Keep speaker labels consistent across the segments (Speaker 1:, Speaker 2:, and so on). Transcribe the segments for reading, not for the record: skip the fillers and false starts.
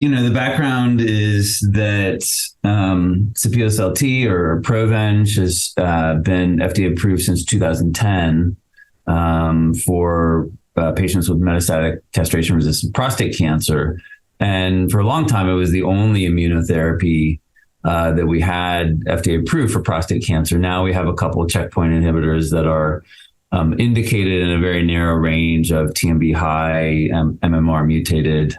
Speaker 1: The background is that Sipuleucel-T or Provenge has been FDA approved since 2010 for patients with metastatic castration-resistant prostate cancer. And for a long time, it was the only immunotherapy that we had FDA approved for prostate cancer. Now we have a couple of checkpoint inhibitors that are indicated in a very narrow range of TMB high, MMR mutated,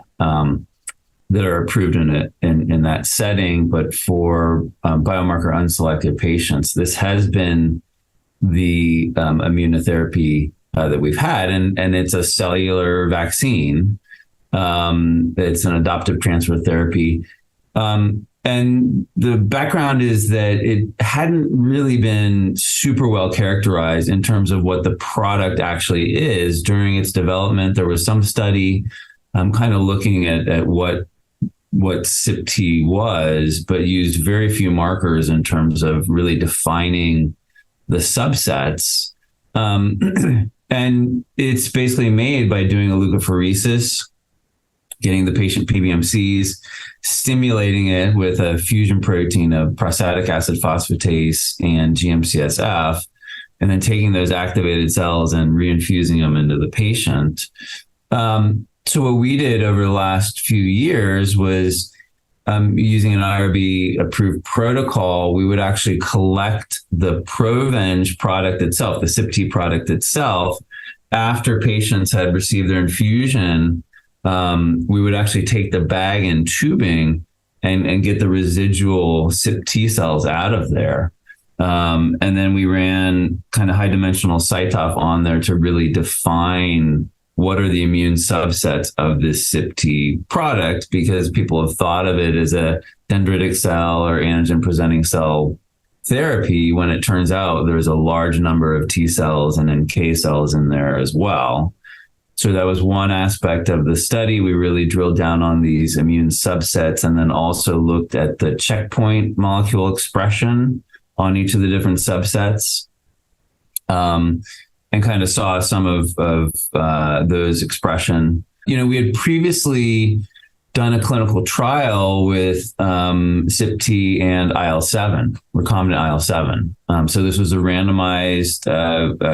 Speaker 1: that are approved in that setting. But for biomarker unselected patients, this has been the immunotherapy that we've had, and it's a cellular vaccine. It's an adoptive transfer therapy. And the background is that it hadn't really been super well characterized in terms of what the product actually is. During its development, there was some study kind of looking at what SITC was, but used very few markers in terms of really defining the subsets. And it's basically made by doing a leukapheresis, getting the patient PBMCs, stimulating it with a fusion protein of prostatic acid phosphatase and GM-CSF, and then taking those activated cells and reinfusing them into the patient. So what we did over the last few years was using an IRB approved protocol, we would actually collect the Provenge product itself, the SIP-T product itself, after patients had received their infusion. We would actually take the bag and tubing and get the residual SIP-T cells out of there. And then we ran kind of high dimensional CyTOF on there to really define what are the immune subsets of this SIP-T product, because people have thought of it as a dendritic cell or antigen presenting cell therapy, when it turns out there's a large number of T cells and NK cells in there as well. So that was one aspect of the study. We really drilled down on these immune subsets, and then also looked at the checkpoint molecule expression on each of the different subsets, and kind of saw some of those expression. We had previously done a clinical trial with SIP-T and IL-7, recombinant IL-7. So this was a randomized,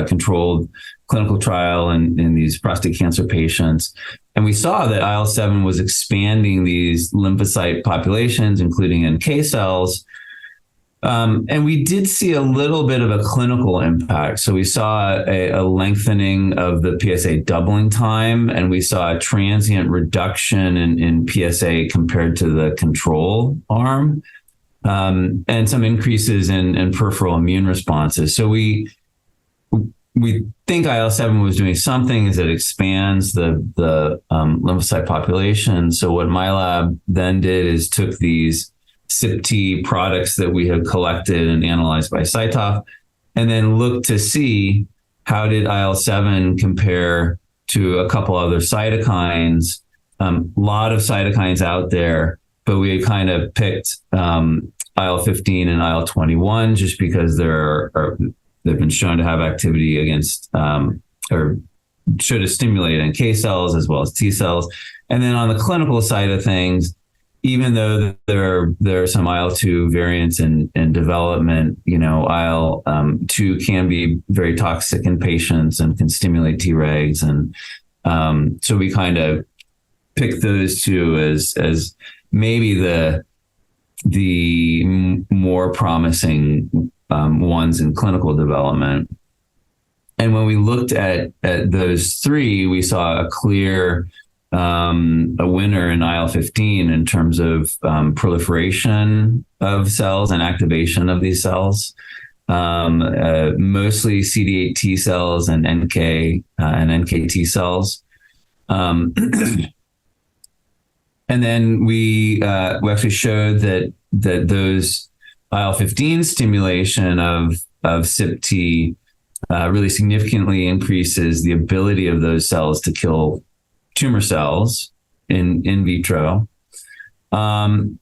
Speaker 1: controlled clinical trial in these prostate cancer patients. And we saw that IL-7 was expanding these lymphocyte populations, including NK cells. And we did see a little bit of a clinical impact. So we saw a lengthening of the PSA doubling time, and we saw a transient reduction in PSA compared to the control arm, and some increases in peripheral immune responses. So we think IL-7 was doing something as it expands the lymphocyte population. So what my lab then did is took these SIP-T products that we had collected and analyzed by CyTOF, and then looked to see how did IL-7 compare to a couple other cytokines. A lot of cytokines out there, but we had kind of picked IL-15 and IL-21 just because they've been shown to have activity against or should have stimulated NK cells as well as T cells. And then on the clinical side of things, even though there are some IL-2 variants in development, IL-2 can be very toxic in patients and can stimulate Tregs. And so we kind of picked those two as maybe the more promising ones in clinical development. And when we looked at those three, we saw a clear a winner in IL-15 in terms of proliferation of cells and activation of these cells, mostly CD8 T cells and NK T cells. And then we actually showed that those IL-15 stimulation of SIP-T really significantly increases the ability of those cells to kill tumor cells in vitro. And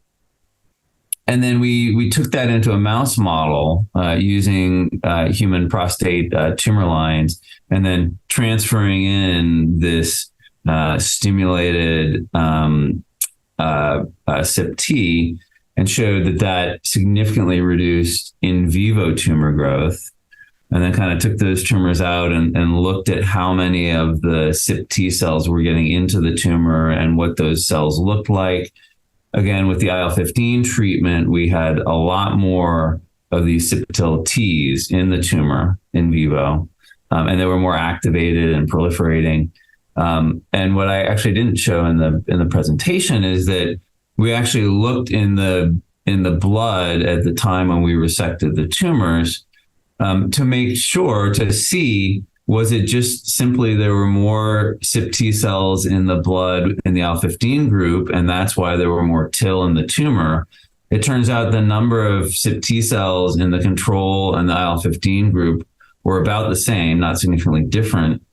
Speaker 1: then we took that into a mouse model using human prostate tumor lines, and then transferring in this stimulated SITC and showed that significantly reduced in vivo tumor growth, and then kind of took those tumors out and looked at how many of the SITC cells were getting into the tumor and what those cells looked like. Again, with the IL-15 treatment, we had a lot more of these Sipuleucel-Ts in the tumor in vivo, and they were more activated and proliferating. And what I actually didn't show in the presentation is that we actually looked in the blood at the time when we resected the tumors to make sure to see, was it just simply there were more SITC cells in the blood in the IL-15 group, and that's why there were more TIL in the tumor? It turns out the number of SITC cells in the control and the IL-15 group were about the same, not significantly different,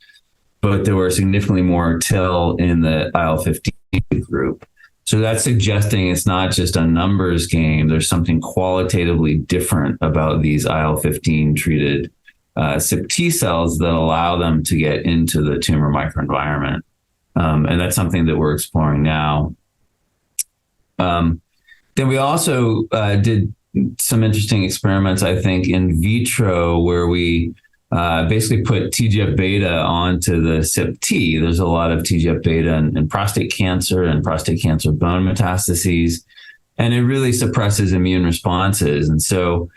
Speaker 1: but there were significantly more TIL in the IL-15 group. So that's suggesting it's not just a numbers game. There's something qualitatively different about these IL-15 treated SITC cells that allow them to get into the tumor microenvironment. And that's something that we're exploring now. Then we also did some interesting experiments, I think, in vitro, where we basically put TGF-beta onto the SITC. There's a lot of TGF-beta in prostate cancer and prostate cancer bone metastases, and it really suppresses immune responses. And so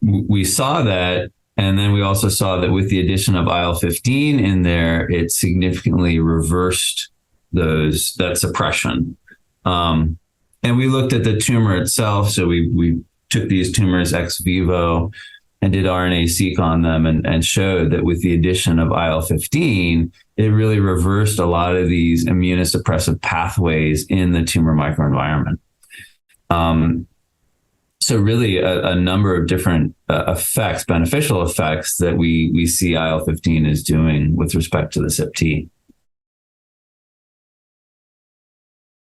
Speaker 1: we saw that, and then we also saw that with the addition of IL-15 in there, it significantly reversed that suppression. And we looked at the tumor itself. So we took these tumors ex vivo and did RNA-seq on them and showed that with the addition of IL-15, it really reversed a lot of these immunosuppressive pathways in the tumor microenvironment. So really a number of different effects, beneficial effects that we see IL-15 is doing with respect to the SITC.